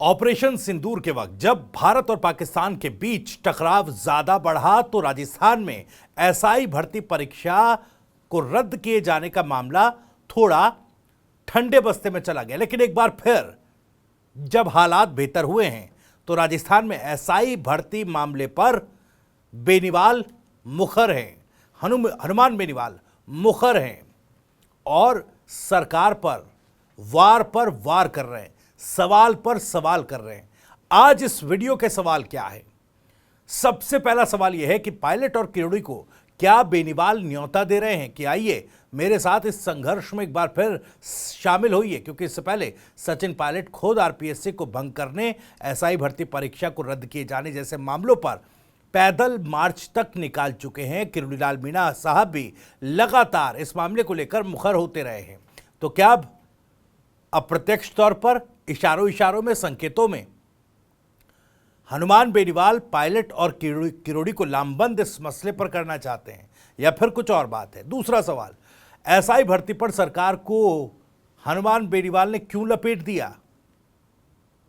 Operation सिंदूर के वक्त जब भारत और पाकिस्तान के बीच टकराव ज्यादा बढ़ा तो राजस्थान में एसआई भर्ती परीक्षा को रद्द किए जाने का मामला थोड़ा ठंडे बस्ते में चला गया। लेकिन एक बार फिर जब हालात बेहतर हुए हैं तो राजस्थान में एसआई भर्ती मामले पर बेनीवाल मुखर हैं, हनुमान बेनीवाल मुखर हैं और सरकार पर वार कर रहे हैं, सवाल पर सवाल कर रहे हैं। आज इस वीडियो के सवाल क्या है? सबसे पहला सवाल यह है कि पायलट और किरोड़ी को क्या बेनीवाल न्योता दे रहे हैं कि आइए मेरे साथ इस संघर्ष में एक बार फिर शामिल होइए, क्योंकि इससे पहले सचिन पायलट खुद आरपीएससी को भंग करने, एसआई भर्ती परीक्षा को रद्द किए जाने जैसे मामलों पर पैदल मार्च तक निकाल चुके हैं। किरोड़ी लाल मीणा साहब भी लगातार इस मामले को लेकर मुखर होते रहे हैं। तो क्या अब अप्रत्यक्ष तौर पर इशारों में, संकेतों में हनुमान बेनीवाल पायलट और किरोड़ी को लामबंद इस मसले पर करना चाहते हैं या फिर कुछ और बात है? दूसरा सवाल, एसआई भर्ती पर सरकार को हनुमान बेनीवाल ने क्यों लपेट दिया?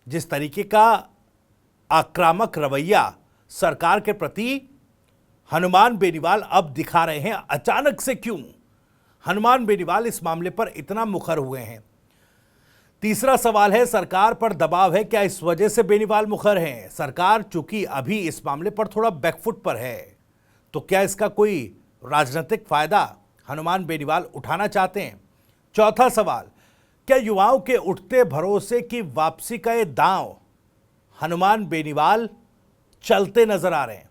जिस तरीके का आक्रामक रवैया सरकार के प्रति हनुमान बेनीवाल अब दिखा रहे हैं, अचानक से क्यों हनुमान बेनीवाल इस मामले पर इतना मुखर हुए हैं? तीसरा सवाल है, सरकार पर दबाव है, क्या इस वजह से बेनीवाल मुखर हैं? सरकार चूंकि अभी इस मामले पर थोड़ा बैकफुट पर है, तो क्या इसका कोई राजनीतिक फायदा हनुमान बेनीवाल उठाना चाहते हैं? चौथा सवाल, क्या युवाओं के उठते भरोसे की वापसी का ये दांव हनुमान बेनीवाल चलते नजर आ रहे हैं?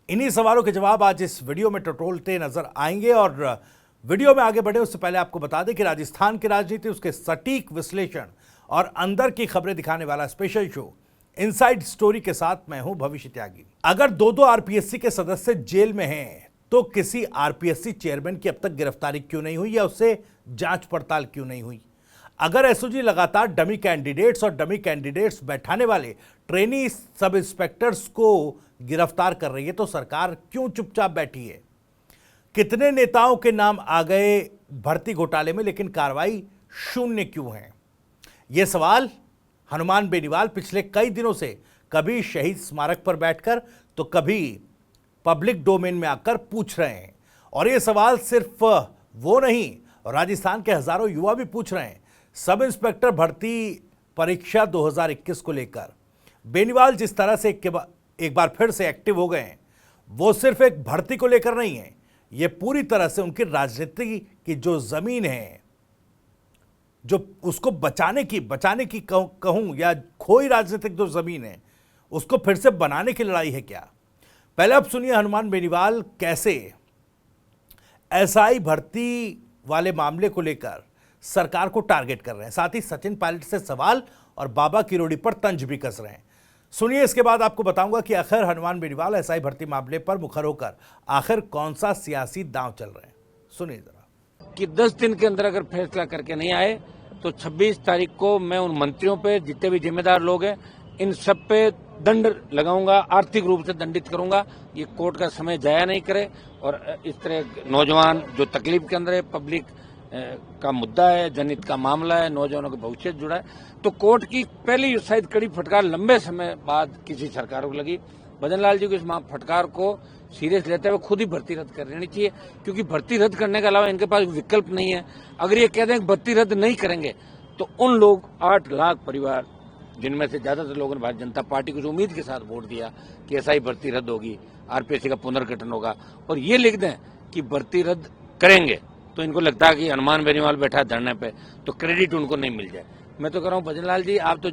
इन्हीं सवालों के जवाब आज इस वीडियो में टटोलते नजर आएंगे। और वीडियो में आगे बढ़े उससे पहले आपको बता दें कि राजस्थान की राजनीति, उसके सटीक विश्लेषण और अंदर की खबरें दिखाने वाला स्पेशल शो इनसाइड स्टोरी के साथ मैं हूं भविष्य त्यागी। अगर दो आरपीएससी के सदस्य जेल में हैं तो किसी आरपीएससी चेयरमैन की अब तक गिरफ्तारी क्यों नहीं हुई या उससे जांच पड़ताल क्यों नहीं हुई? अगर एसओजी लगातार डमी कैंडिडेट्स बैठाने वाले ट्रेनी सब इंस्पेक्टर्स को गिरफ्तार कर रही है तो सरकार क्यों चुपचाप बैठी है? कितने नेताओं के नाम आ गए भर्ती घोटाले में लेकिन कार्रवाई शून्य क्यों है? यह सवाल हनुमान बेनीवाल पिछले कई दिनों से कभी शहीद स्मारक पर बैठकर तो कभी पब्लिक डोमेन में आकर पूछ रहे हैं। और यह सवाल सिर्फ वो नहीं, राजस्थान के हजारों युवा भी पूछ रहे हैं। सब इंस्पेक्टर भर्ती परीक्षा 2021 को लेकर बेनीवाल जिस तरह से एक बार फिर से एक्टिव हो गए हैं, वो सिर्फ एक भर्ती को लेकर नहीं है, ये पूरी तरह से उनकी राजनीति की जो जमीन है, जो उसको बचाने की कहूं या खोई राजनीतिक जो जमीन है, उसको फिर से बनाने की लड़ाई है क्या? पहले अब सुनिए हनुमान बेनीवाल कैसे एसआई भर्ती वाले मामले को लेकर सरकार को टारगेट कर रहे हैं, साथ ही सचिन पायलट से सवाल और बाबा किरोड़ी पर तंज भी कस रहे हैं। सुनिए, इसके बाद आपको बताऊंगा कि आखिर हनुमान बेनीवाल एसआई भर्ती मामले पर मुखर होकर आखिर कौन सा सियासी दांव चल रहे हैं। सुनिए जरा कि 10 दिन के अंदर अगर फैसला करके नहीं आए तो 26 तारीख को मैं उन मंत्रियों पे, जितने भी जिम्मेदार लोग हैं, इन सब पे दंड लगाऊंगा, आर्थिक रूप से दंडित करूंगा। ये कोर्ट का समय जाया नहीं करे और इस तरह नौजवान जो तकलीफ के अंदर है, पब्लिक का मुद्दा है, जनहित का मामला है, नौजवानों के भविष्य जुड़ा है, तो कोर्ट की पहली शायद कड़ी फटकार लंबे समय बाद किसी सरकार को लगी। भजन लाल जी को इस फटकार को सीरियस लेते हुए खुद ही भर्ती रद्द कर देनी चाहिए, क्योंकि भर्ती रद्द करने के अलावा इनके पास विकल्प नहीं है। अगर ये कह दें कि भर्ती रद्द नहीं करेंगे तो उन लोग 8 लाख परिवार, जिनमें से ज्यादातर लोगों ने भारतीय जनता पार्टी को जो उम्मीद के साथ वोट दिया कि एसआई भर्ती रद्द होगी, आरपीएससी का पुनर्गठन होगा, और ये लिख दें कि भर्ती रद्द करेंगे, तो इनको लगता है कि हनुमान बेनीवाल बैठा है धरने पे, तो क्रेडिट उनको नहीं मिल जाए। मैं तो कह रहा हूँ भजन लाल जी, आप तो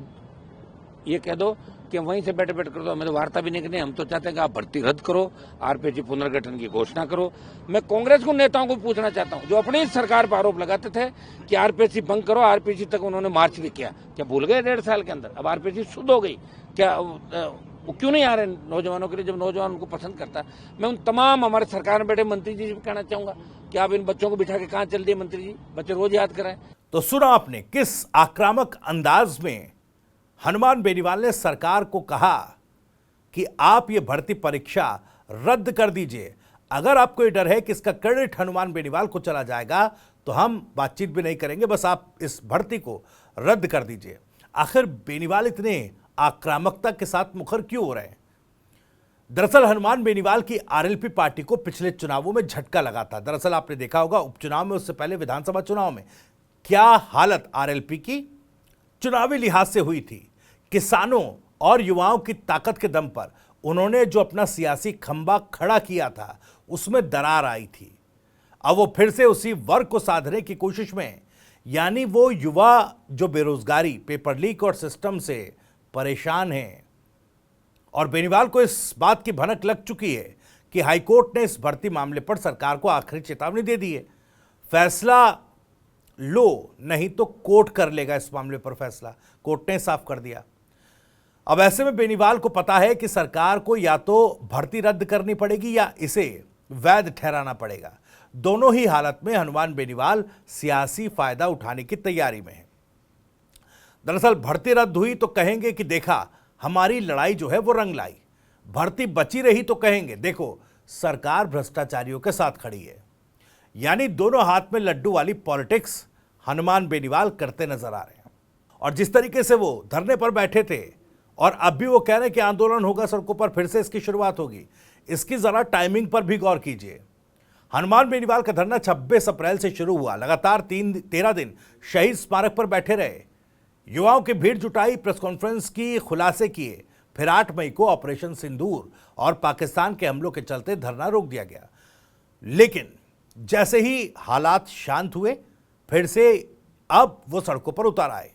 ये कह दो कि वहीं से बैठे कर दो, हमें तो वार्ता भी नहीं करनी। हम तो चाहते हैं कि आप भर्ती रद्द करो, आरपीएससी पुनर्गठन की घोषणा करो। मैं कांग्रेस को नेताओं को पूछना चाहता हूं, जो अपनी सरकार पर आरोप लगाते थे कि आरपीएससी भंग करो, आरपीएससी तक उन्होंने मार्च भी किया, क्या भूल गए 1.5 साल के अंदर? अब आरपीएससी शुद्ध हो गई, क्या वो क्यों नहीं आ रहे नौजवानों के लिए, जब नौजवान उनको पसंद करता है? मैं उन तमाम हमारे सरकार में बैठे मंत्री जी से कहना चाहूंगा कि आप इन बच्चों को बिठा के कहां चल दिए मंत्री जी, बच्चे रोज याद कराएं। तो सुना आपने किस आक्रामक अंदाज में हनुमान बेनीवाल ने सरकार को कहा कि आप ये भर्ती परीक्षा रद्द कर दीजिए। अगर आपको ये डर है कि इसका क्रेडिट हनुमान बेनीवाल को चला जाएगा तो हम बातचीत भी नहीं करेंगे, बस आप इस भर्ती को रद्द कर दीजिए। आखिर बेनीवाल इतने आक्रामकता के साथ मुखर क्यों हो रहे हैं? दरअसल हनुमान बेनीवाल की आरएलपी पार्टी को पिछले चुनावों में झटका लगा था। दरअसल आपने देखा होगा उपचुनाव में, उससे पहले विधानसभा चुनाव में क्या हालत आरएलपी की चुनावी लिहाज से हुई थी। किसानों और युवाओं की ताकत के दम पर उन्होंने जो अपना सियासी खंबा खड़ा किया था उसमें दरार आई थी। अब वो फिर से उसी वर्ग को साधने की कोशिश में है, यानी वो युवा जो बेरोजगारी, पेपर लीक और सिस्टम से परेशान हैं। और बेनीवाल को इस बात की भनक लग चुकी है कि हाईकोर्ट ने इस भर्ती मामले पर सरकार को आखिरी चेतावनी दे दी है। फैसला लो, नहीं तो कोर्ट कर लेगा इस मामले पर फैसला, कोर्ट ने साफ कर दिया। अब ऐसे में बेनीवाल को पता है कि सरकार को या तो भर्ती रद्द करनी पड़ेगी या इसे वैध ठहराना पड़ेगा। दोनों ही हालत में हनुमान बेनीवाल सियासी फायदा उठाने की तैयारी में है। दरअसल भर्ती रद्द हुई तो कहेंगे कि देखा हमारी लड़ाई जो है वो रंग लाई, भर्ती बची रही तो कहेंगे देखो सरकार भ्रष्टाचारियों के साथ खड़ी है। यानी दोनों हाथ में लड्डू वाली पॉलिटिक्स हनुमान बेनीवाल करते नजर आ रहे हैं। और जिस तरीके से वो धरने पर बैठे थे और अब भी वो कह रहे हैं कि आंदोलन होगा, सड़कों पर फिर से इसकी शुरुआत होगी, इसकी जरा टाइमिंग पर भी गौर कीजिए। हनुमान बेनीवाल का धरना 26 अप्रैल से शुरू हुआ, लगातार 13 दिन शहीद स्मारक पर बैठे रहे, युवाओं की भीड़ जुटाई, प्रेस कॉन्फ्रेंस की, खुलासे किए। फिर 8 मई को ऑपरेशन सिंदूर और पाकिस्तान के हमलों के चलते धरना रोक दिया गया। लेकिन जैसे ही हालात शांत हुए फिर से अब वो सड़कों पर उतर आए।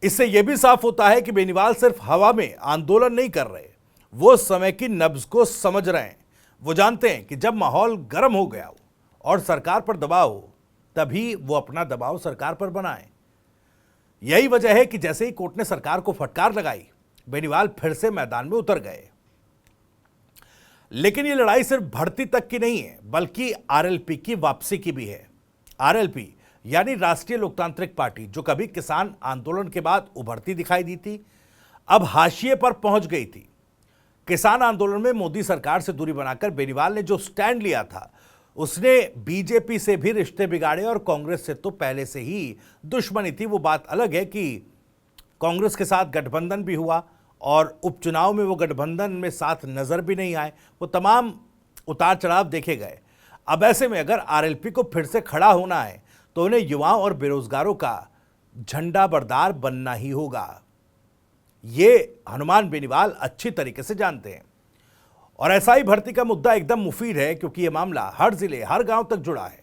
इससे यह भी साफ होता है कि बेनीवाल सिर्फ हवा में आंदोलन नहीं कर रहे, वो समय की नब्ज को समझ रहे हैं। वो जानते हैं कि जब माहौल गर्म हो गया हो और सरकार पर दबाव हो तभी वो अपना दबाव सरकार पर बनाएं। यही वजह है कि जैसे ही कोर्ट ने सरकार को फटकार लगाई, बेनीवाल फिर से मैदान में उतर गए। लेकिन ये लड़ाई सिर्फ भर्ती तक की नहीं है, बल्कि आरएलपी की वापसी की भी है। आरएलपी यानी राष्ट्रीय लोकतांत्रिक पार्टी, जो कभी किसान आंदोलन के बाद उभरती दिखाई दी थी, अब हाशिए पर पहुंच गई थी। किसान आंदोलन में मोदी सरकार से दूरी बनाकर बेनीवाल ने जो स्टैंड लिया था, उसने बीजेपी से भी रिश्ते बिगाड़े और कांग्रेस से तो पहले से ही दुश्मनी थी। वो बात अलग है कि कांग्रेस के साथ गठबंधन भी हुआ और उपचुनाव में वो गठबंधन में साथ नजर भी नहीं आए, वो तमाम उतार चढ़ाव देखे गए। अब ऐसे में अगर आरएलपी को फिर से खड़ा होना है तो उन्हें युवाओं और बेरोजगारों का झंडा बरदार बनना ही होगा। ये हनुमान बेनीवाल अच्छी तरीके से जानते हैं। और एसआई भर्ती का मुद्दा एकदम मुफीद है, क्योंकि यह मामला हर जिले, हर गांव तक जुड़ा है।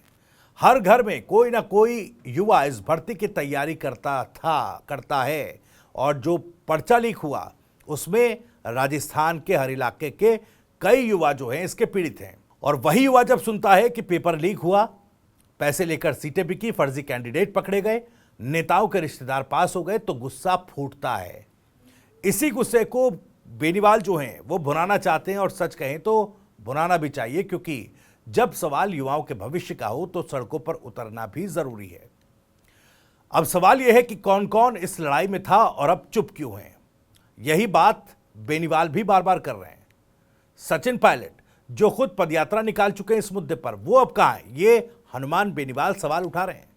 हर घर में कोई ना कोई युवा इस भर्ती की तैयारी करता है। और जो पर्चा लीक हुआ उसमें राजस्थान के हर इलाके के कई युवा जो हैं इसके पीड़ित हैं। और वही युवा जब सुनता है कि पेपर लीक हुआ, पैसे लेकर सीटें बिकी, फर्जी कैंडिडेट पकड़े गए, नेताओं के रिश्तेदार पास हो गए, तो गुस्सा फूटता है। इसी गुस्से को बेनीवाल जो हैं वो भुनाना चाहते हैं, और सच कहें तो भुनाना भी चाहिए, क्योंकि जब सवाल युवाओं के भविष्य का हो तो सड़कों पर उतरना भी जरूरी है। अब सवाल यह है कि कौन कौन इस लड़ाई में था और अब चुप क्यों हैं। यही बात बेनीवाल भी बार बार कर रहे हैं। सचिन पायलट जो खुद पदयात्रा निकाल चुके हैं इस मुद्दे पर, वो अब कहां हैं, ये हनुमान बेनीवाल सवाल उठा रहे हैं।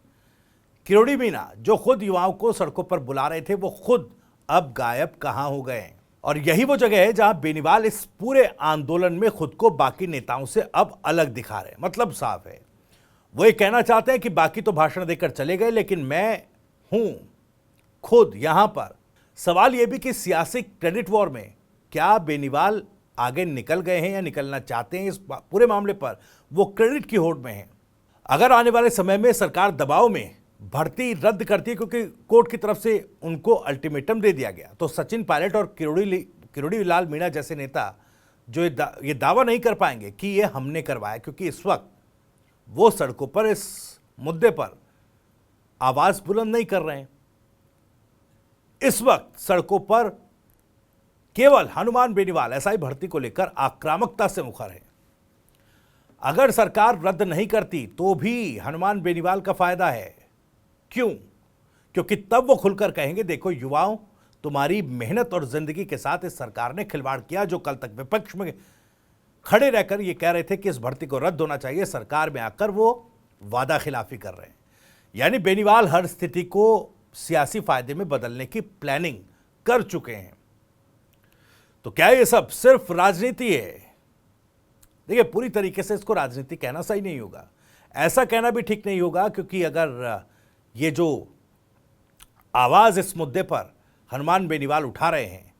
किरोड़ी मीना जो खुद युवाओं को सड़कों पर बुला रहे थे, वो खुद अब गायब कहां हो गए हैं। और यही वो जगह है जहां बेनीवाल इस पूरे आंदोलन में खुद को बाकी नेताओं से अब अलग दिखा रहे हैं। मतलब साफ है, वो ये कहना चाहते हैं कि बाकी तो भाषण देकर चले गए, लेकिन मैं हूं खुद यहां पर। सवाल यह भी कि सियासी क्रेडिट वॉर में क्या बेनीवाल आगे निकल गए हैं या निकलना चाहते हैं इस पूरे मामले पर, वो क्रेडिट की होड़ में हैं। अगर आने वाले समय में सरकार दबाव में भर्ती रद्द करती है, क्योंकि कोर्ट की तरफ से उनको अल्टीमेटम दे दिया गया, तो सचिन पायलट और किरोड़ी लाल मीणा जैसे नेता जो ये दावा नहीं कर पाएंगे कि ये हमने करवाया, क्योंकि इस वक्त वो सड़कों पर इस मुद्दे पर आवाज बुलंद नहीं कर रहे हैं। इस वक्त सड़कों पर केवल हनुमान बेनीवाल एसआई भर्ती को लेकर आक्रामकता से मुखर है। अगर सरकार रद्द नहीं करती तो भी हनुमान बेनीवाल का फायदा है। क्यों? क्योंकि तब वो खुलकर कहेंगे, देखो युवाओं, तुम्हारी मेहनत और जिंदगी के साथ इस सरकार ने खिलवाड़ किया। जो कल तक विपक्ष में खड़े रहकर ये कह रहे थे कि इस भर्ती को रद्द होना चाहिए, सरकार में आकर वो वादा खिलाफी कर रहे हैं। यानी बेनीवाल हर स्थिति को सियासी फायदे में बदलने की प्लानिंग कर चुके हैं। तो क्या ये सब सिर्फ राजनीति है? देखिए, पूरी तरीके से इसको राजनीति कहना सही नहीं होगा, ऐसा कहना भी ठीक नहीं होगा, क्योंकि अगर ये जो आवाज इस मुद्दे पर हनुमान बेनीवाल उठा रहे हैं,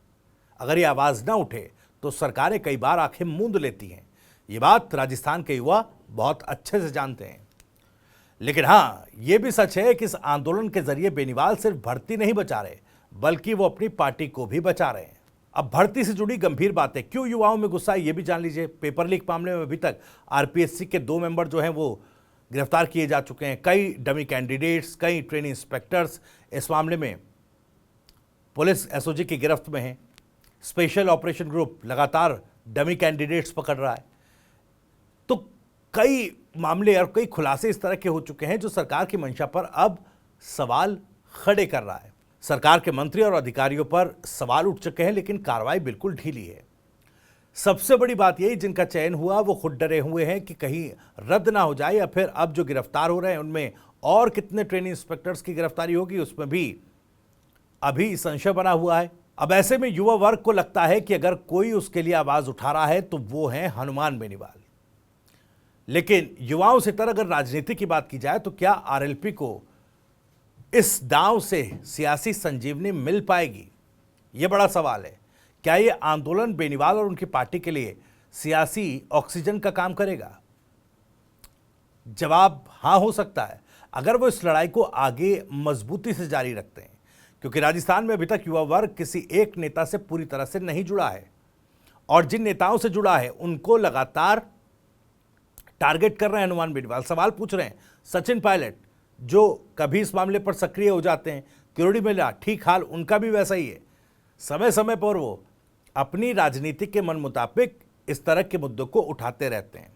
अगर ये आवाज ना उठे तो सरकारें कई बार आंखें मूंद लेती हैं। ये बात राजस्थान के युवा बहुत अच्छे से जानते हैं। लेकिन हाँ, ये भी सच है कि इस आंदोलन के जरिए बेनीवाल सिर्फ भर्ती नहीं बचा रहे, बल्कि वो अपनी पार्टी को भी बचा रहे हैं। अब भर्ती से जुड़ी गंभीर बातें क्यों युवाओं में गुस्सा है, ये भी जान लीजिए। पेपर लीक मामले में अभी तक आरपीएससी के 2 मेंबर जो हैं वो गिरफ्तार किए जा चुके हैं। कई डमी कैंडिडेट्स, कई ट्रेनिंग इंस्पेक्टर्स इस मामले में पुलिस एसओजी की गिरफ्त में हैं। स्पेशल ऑपरेशन ग्रुप लगातार डमी कैंडिडेट्स पकड़ रहा है। तो कई मामले और कई खुलासे इस तरह के हो चुके हैं जो सरकार की मंशा पर अब सवाल खड़े कर रहा है। सरकार के मंत्री और अधिकारियों पर सवाल उठ चुके हैं, लेकिन कार्रवाई बिल्कुल ढीली है। सबसे बड़ी बात यही, जिनका चयन हुआ वो खुद डरे हुए हैं कि कहीं रद्द ना हो जाए, या फिर अब जो गिरफ्तार हो रहे हैं उनमें और कितने ट्रेनिंग इंस्पेक्टर्स की गिरफ्तारी होगी, उसमें भी अभी संशय बना हुआ है। अब ऐसे में युवा वर्ग को लगता है कि अगर कोई उसके लिए आवाज उठा रहा है तो वो है हनुमान बेनीवाल। लेकिन युवाओं से तरह अगर राजनीति की बात की जाए तो क्या आरएलपी को इस दांव से सियासी संजीवनी मिल पाएगी? यह बड़ा सवाल है। क्या यह आंदोलन बेनीवाल और उनकी पार्टी के लिए सियासी ऑक्सीजन का काम करेगा? जवाब हां हो सकता है, अगर वो इस लड़ाई को आगे मजबूती से जारी रखते हैं, क्योंकि राजस्थान में अभी तक युवा वर्ग किसी एक नेता से पूरी तरह से नहीं जुड़ा है, और जिन नेताओं से जुड़ा है उनको लगातार टारगेट कर रहे हैं हनुमान बेनीवाल। सवाल पूछ रहे हैं सचिन पायलट, जो कभी इस मामले पर सक्रिय हो जाते हैं। किरोड़ी मेला ठीक हाल उनका भी वैसा ही है। समय समय पर वो अपनी राजनीति के मन मुताबिक इस तरह के मुद्दों को उठाते रहते हैं।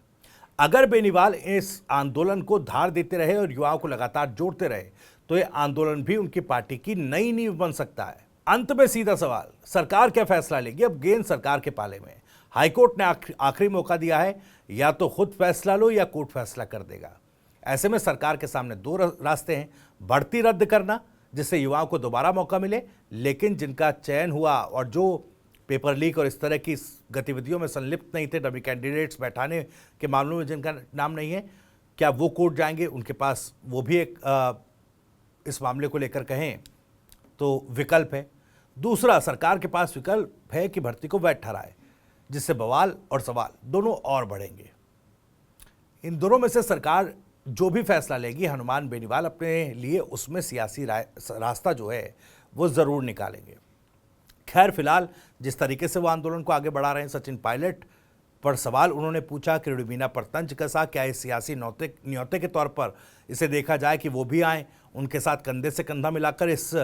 अगर बेनीवाल इस आंदोलन को धार देते रहे और युवाओं को लगातार जोड़ते रहे तो यह आंदोलन भी उनकी पार्टी की नई नींव बन सकता है। अंत में सीधा सवाल, सरकार क्या फैसला लेगी? अब गेंद सरकार के पाले में। हाईकोर्ट ने आखिरी मौका दिया है, या तो खुद फैसला लो या कोर्ट फैसला कर देगा। ऐसे में सरकार के सामने 2 रास्ते हैं। भर्ती रद्द करना, जिससे युवाओं को दोबारा मौका मिले, लेकिन जिनका चयन हुआ और जो पेपर लीक और इस तरह की गतिविधियों में संलिप्त नहीं थे, डमी कैंडिडेट्स बैठाने के मामलों में जिनका नाम नहीं है, क्या वो कोर्ट जाएंगे? उनके पास वो भी एक इस मामले को लेकर कहें तो विकल्प है। दूसरा, सरकार के पास विकल्प है कि भर्ती को वैध ठहराए, जिससे बवाल और सवाल दोनों और बढ़ेंगे। इन दोनों में से सरकार जो भी फैसला लेगी, हनुमान बेनीवाल अपने लिए उसमें सियासी रास्ता जो है वो ज़रूर निकालेंगे। खैर, फिलहाल जिस तरीके से वो आंदोलन को आगे बढ़ा रहे हैं, सचिन पायलट पर सवाल उन्होंने पूछा, किरोड़ी मीना पर तंज कसा। क्या इस सियासी न्योते के तौर पर इसे देखा जाए कि वो भी आएँ, उनके साथ कंधे से कंधा मिलाकर इस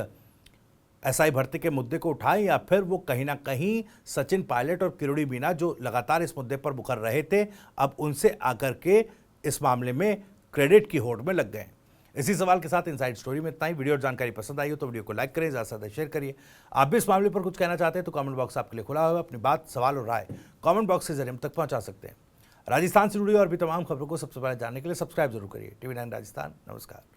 एसआई भर्ती के मुद्दे को उठाएं, या फिर वो कहीं ना कहीं सचिन पायलट और किरोड़ी मीना जो लगातार इस मुद्दे पर मुकर रहे थे, अब उनसे आकर के इस मामले में क्रेडिट की होड़ में लग गए। इसी सवाल के साथ इनसाइड स्टोरी में इतना ही। वीडियो और जानकारी पसंद आई हो तो वीडियो को लाइक करें, ज़्यादा से ज़्यादा शेयर करिए। आप भी इस मामले पर कुछ कहना चाहते हैं तो कमेंट बॉक्स आपके लिए खुला हुआ है। अपनी बात, सवाल और राय कमेंट बॉक्स के जरिए हम तक पहुंचा सकते हैं। राजस्थान से जुड़ी और भी तमाम खबरों को सबसे पहले जानने के लिए सब्सक्राइब जरूर करिए। TV9 राजस्थान। नमस्कार।